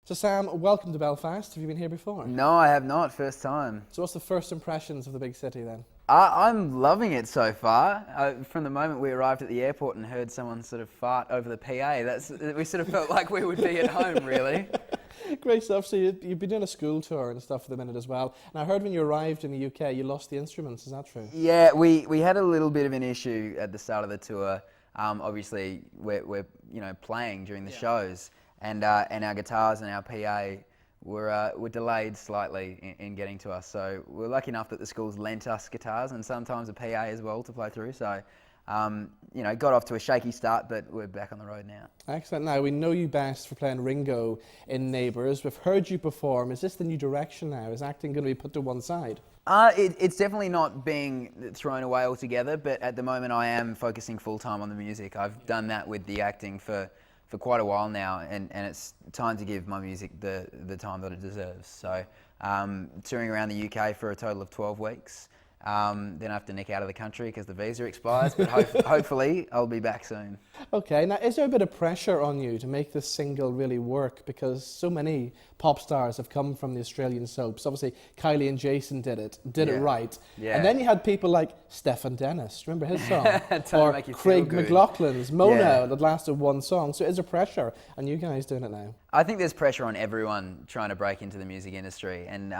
So Sam, welcome to Belfast. Have you been here before? No, I have not. First time. So what's the first impressions of the big city then? I'm loving it so far. From the moment we arrived at the airport and heard someone sort of fart over the PA, we sort of felt like we would be at home, really. Great stuff. So you've been doing a school tour and stuff for the minute as well. And I heard when you arrived in the UK, you lost the instruments. Is that true? Yeah, we had a little bit of an issue at the start of the tour. Obviously, we're playing during the shows, and our guitars and our PA were delayed slightly in getting to us. So we're lucky enough that the school's lent us guitars and sometimes a PA as well to play through. So, got off to a shaky start, but we're back on the road now. Excellent. Now, we know you best for playing Ringo in Neighbours. We've heard you perform. Is this the new direction now? Is acting going to be put to one side? It's definitely not being thrown away altogether, but at the moment I am focusing full-time on the music. I've done that with the acting for quite a while now, and it's time to give my music the time that it deserves. So touring around the UK for a total of 12 weeks. Then I have to nick out of the country because the visa expires, but hopefully I'll be back soon. Okay, now is there a bit of pressure on you to make this single really work? Because so many pop stars have come from the Australian soaps. Obviously, Kylie and Jason did it right. Yeah. And then you had people like Stefan Dennis, remember his song? Or Craig McLachlan's Mona, that lasted one song. So is there pressure on you guys doing it now? I think there's pressure on everyone trying to break into the music industry, and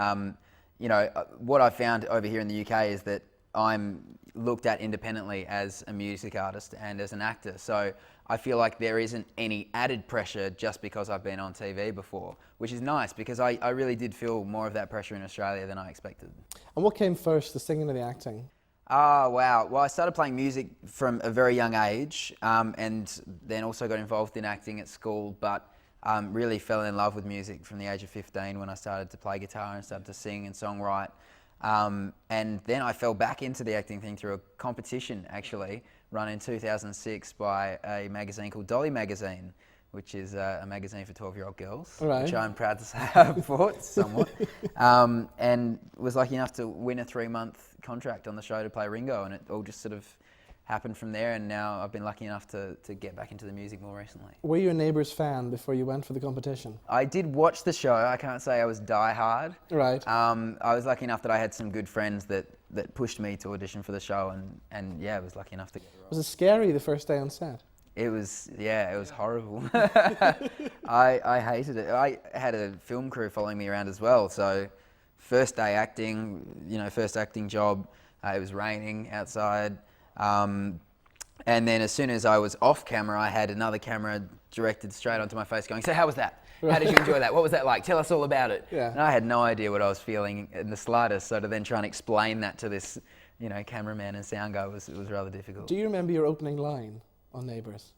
what I found over here in the UK is that I'm looked at independently as a music artist and as an actor. So I feel like there isn't any added pressure just because I've been on TV before, which is nice because I really did feel more of that pressure in Australia than I expected. And what came first, the singing or the acting? Oh, wow. Well, I started playing music from a very young age, and then also got involved in acting at school, but really fell in love with music from the age of 15 when I started to play guitar and started to sing and songwrite. And then I fell back into the acting thing through a competition, actually, run in 2006 by a magazine called Dolly Magazine, which is a magazine for 12-year-old girls, right, which I'm proud to say I've bought somewhat. And was lucky enough to win a 3-month contract on the show to play Ringo, and it all just sort of happened from there, and now I've been lucky enough to get back into the music more recently. Were you a Neighbours fan before you went for the competition? I did watch the show. I can't say I was die-hard. Right. I was lucky enough that I had some good friends that pushed me to audition for the show, and yeah, I was lucky enough to get the role. Was it scary the first day on set? It was horrible. I hated it. I had a film crew following me around as well, so first day acting, first acting job, it was raining outside. And then as soon as I was off camera, I had another camera directed straight onto my face going, so how was that? How did you enjoy that? What was that like? Tell us all about it. Yeah. And I had no idea what I was feeling in the slightest, so to then try and explain that to this, cameraman and sound guy was rather difficult. Do you remember your opening line on Neighbours?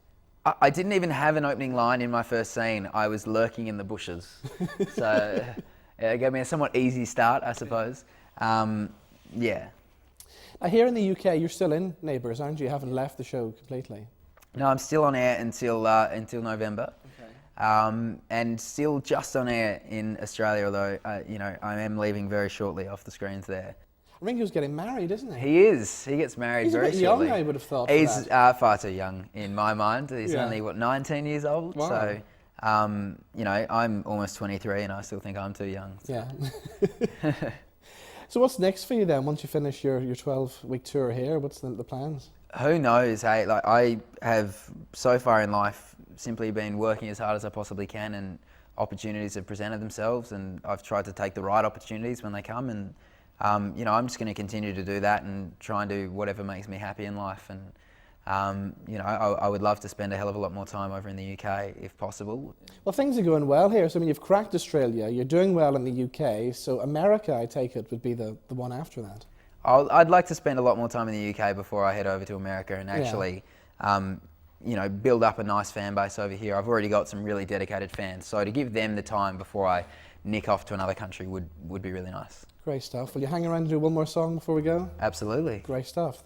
I didn't even have an opening line in my first scene. I was lurking in the bushes. So it gave me a somewhat easy start, I suppose. Yeah. Here in the UK, you're still in Neighbours, aren't you? You haven't left the show completely. No, I'm still on air until November. Okay. And still just on air in Australia, although I am leaving very shortly off the screens there. Ringo's getting married, isn't he? He is. He gets married very shortly. He's a bit young, I would have thought. He's far too young in my mind. He's only 19 years old. Wow. So I'm almost 23, and I still think I'm too young. So. Yeah. So what's next for you then? Once you finish your 12-week tour here, what's the plans? Who knows? Hey, I have so far in life simply been working as hard as I possibly can, and opportunities have presented themselves, and I've tried to take the right opportunities when they come, and I'm just going to continue to do that and try and do whatever makes me happy in life. And I would love to spend a hell of a lot more time over in the UK if possible. Well, things are going well here. So, you've cracked Australia, you're doing well in the UK, so America, I take it, would be the one after that. I'd like to spend a lot more time in the UK before I head over to America and actually, build up a nice fan base over here. I've already got some really dedicated fans, so to give them the time before I nick off to another country would be really nice. Great stuff. Will you hang around and do one more song before we go? Absolutely. Great stuff.